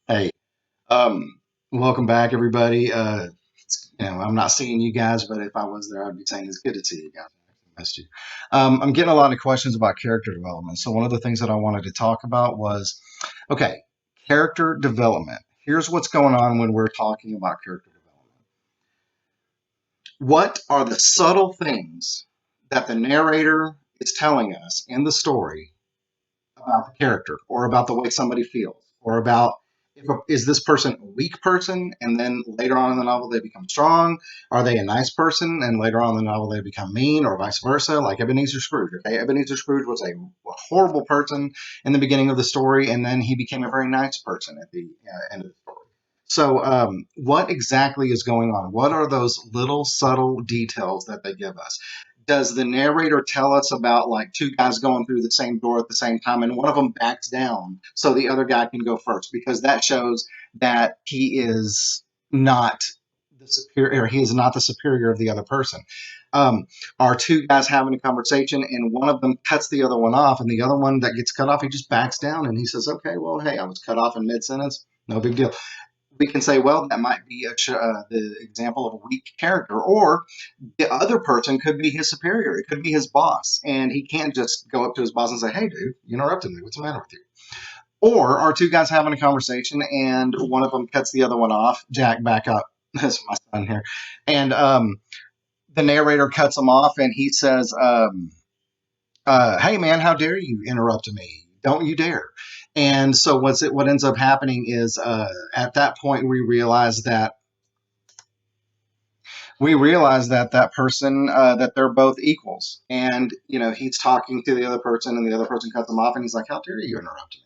Hey, um, welcome back, everybody. I'm not seeing you guys, but if I was there, I'd be saying it's good to see you guys. I missed you. I'm getting a lot of questions about character development. So one of the things that I wanted to talk about was, okay, character development. Here's what's going on when we're talking about character development. What are the subtle things that the narrator is telling us in the story about the character or about the way somebody feels or about is this person a weak person and then later on in the novel they become strong? Are they a nice person and later on in the novel they become mean, or vice versa, like Ebenezer Scrooge? Okay, Ebenezer Scrooge was a horrible person in the beginning of the story, and then he became a very nice person at the end of the story. So what exactly is going on? What are those little subtle details that they give us? Does the narrator tell us about like two guys going through the same door at the same time and one of them backs down so the other guy can go first, because that shows that he is not the superior, or he is not the superior of the other person? um, are two guys having a conversation and one of them cuts the other one off, and the other one that gets cut off, he just backs down and he says, okay, well, hey, I was cut off in mid-sentence, no big deal. We can say, well, that might be the example of a weak character, or the other person could be his superior. It could be his boss, and he can't just go up to his boss and say, "Hey, dude, you interrupted me. What's the matter with you?" Or are two guys having a conversation, and one of them cuts the other one off? Jack, back up. That's my son here, and the narrator cuts him off, and he says, "Hey, man, how dare you interrupt me? Don't you dare!" And so what ends up happening is at that point we realize that that person that they're both equals, and he's talking to the other person and the other person cuts him off and he's like, how dare you interrupt me?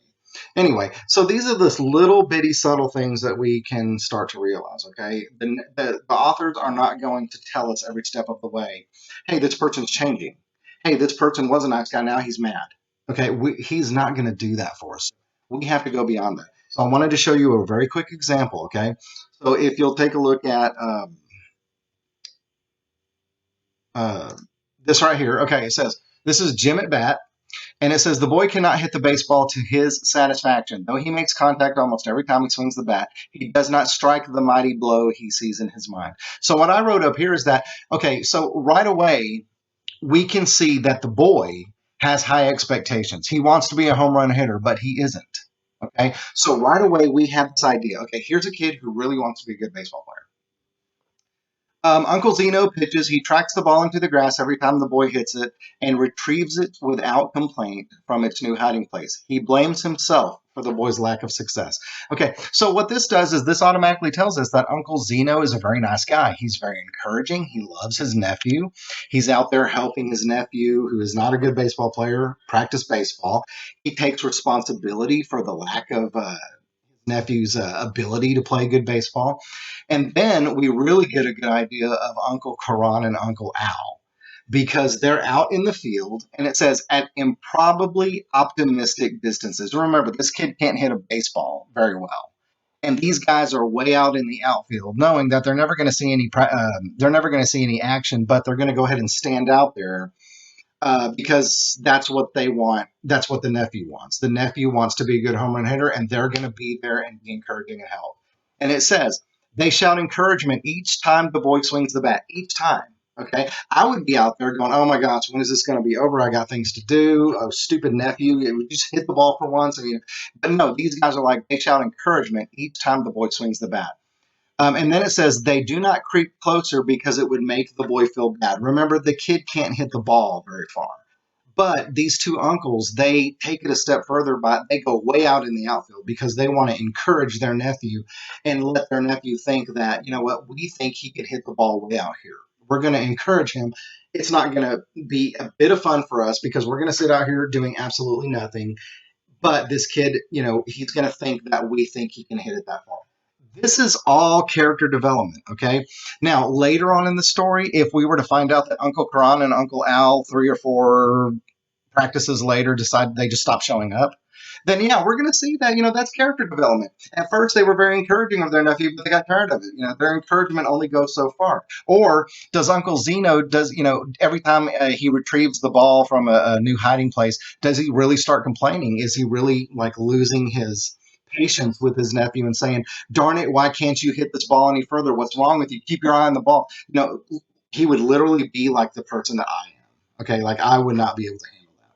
Anyway, so these are this little bitty subtle things that we can start to realize. Okay, the authors are not going to tell us every step of the way, hey, this person's changing, hey, this person was a nice guy, now he's mad. Okay, he's not going to do that for us. We have to go beyond that. So I wanted to show you a very quick example. Okay, so if you'll take a look at uh, this right here. Okay, it says, this is Jim at bat, and it says, the boy cannot hit the baseball to his satisfaction. Though he makes contact almost every time he swings the bat, he does not strike the mighty blow he sees in his mind. So what I wrote up here is that, okay, so right away, we can see that the boy has high expectations. He wants to be a home run hitter, but he isn't. Okay, so right away, we have this idea. Okay, here's a kid who really wants to be a good baseball player. Uncle Zeno pitches. He tracks the ball into the grass every time the boy hits it and retrieves it without complaint from its new hiding place. He blames himself for the boy's lack of success. Okay, so what this does is this automatically tells us that Uncle Zeno is a very nice guy. He's very encouraging. He loves his nephew. He's out there helping his nephew, who is not a good baseball player, practice baseball. He takes responsibility for the lack of nephew's ability to play good baseball. And then we really get a good idea of Uncle Karan and Uncle Al, because they're out in the field and it says at improbably optimistic distances. Remember, this kid can't hit a baseball very well. And these guys are way out in the outfield, knowing that they're never going to see any action, but they're going to go ahead and stand out there because that's what they want. That's what the nephew wants. The nephew wants to be a good home run hitter, and they're going to be there and be encouraging and help. And it says they shout encouragement each time the boy swings the bat. Each time. Okay, I would be out there going, "Oh my gosh, when is this going to be over? I got things to do." Oh, stupid nephew! It would just hit the ball for once. But no, these guys are like they shout encouragement each time the boy swings the bat. And then it says they do not creep closer because it would make the boy feel bad. Remember, the kid can't hit the ball very far. But these two uncles, they take it a step further, but they go way out in the outfield because they want to encourage their nephew and let their nephew think that, you know what, we think he could hit the ball way out here. We're going to encourage him. It's not going to be a bit of fun for us because we're going to sit out here doing absolutely nothing. But this kid, he's going to think that we think he can hit it that far. This is all character development, okay? Now, later on in the story, if we were to find out that Uncle Karan and Uncle Al, 3 or 4 practices later, decide they just stop showing up, then yeah, we're going to see that, that's character development. At first, they were very encouraging of their nephew, but they got tired of it. Their encouragement only goes so far. Or does Uncle Zeno, every time he retrieves the ball from a new hiding place, does he really start complaining? Is he really like losing his patience with his nephew and saying, darn it, why can't you hit this ball any further? What's wrong with you? Keep your eye on the ball. He would literally be like the person that I am. Okay, like I would not be able to handle that.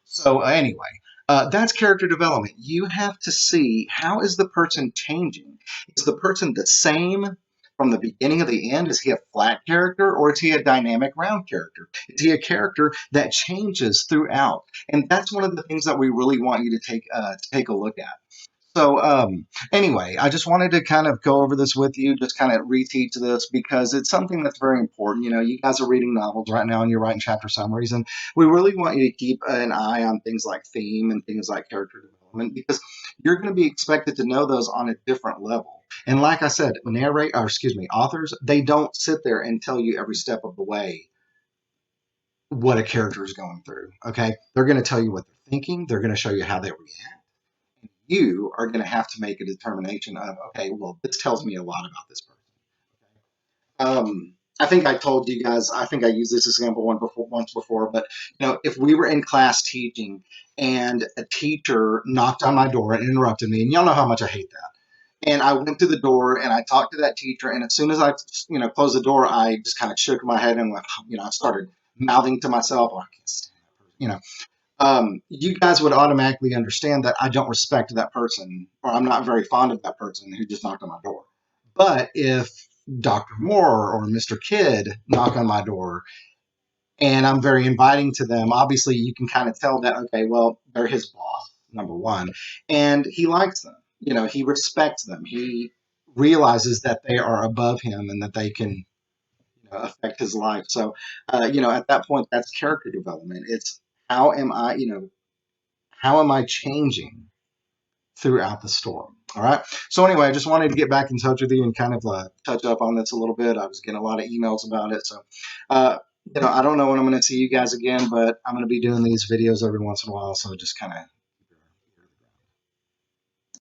So anyway, that's character development. You have to see, how is the person changing? Is the person the same from the beginning of the end? Is he a flat character, or is he a dynamic round character? Is he a character that changes throughout? And that's one of the things that we really want you to take a look at. So anyway, I just wanted to kind of go over this with you, just kind of reteach this, because it's something that's very important. You guys are reading novels right now and you're writing chapter summaries, and we really want you to keep an eye on things like theme and things like character development, because you're going to be expected to know those on a different level. And like I said, authors, they don't sit there and tell you every step of the way what a character is going through. Okay, they're going to tell you what they're thinking. They're going to show you how they react. You are going to have to make a determination of, okay, well, this tells me a lot about this person. I think I told you guys, I think I used this example once before, but if we were in class teaching and a teacher knocked on my door and interrupted me, and y'all know how much I hate that. And I went to the door and I talked to that teacher, and as soon as I, closed the door, I just kind of shook my head and went, I started mouthing to myself, oh, I can't stand that person, you guys would automatically understand that I don't respect that person, or I'm not very fond of that person who just knocked on my door. But if Dr. Moore or Mr. Kidd knock on my door and I'm very inviting to them, obviously you can kind of tell that, okay, well, they're his boss, number one, and he likes them. He respects them. He realizes that they are above him and that they can affect his life. So, at that point, that's character development. It's how am I, how am I changing throughout the story? All right. So anyway, I just wanted to get back in touch with you and kind of touch up on this a little bit. I was getting a lot of emails about it. So, I don't know when I'm going to see you guys again, but I'm going to be doing these videos every once in a while. So just kind of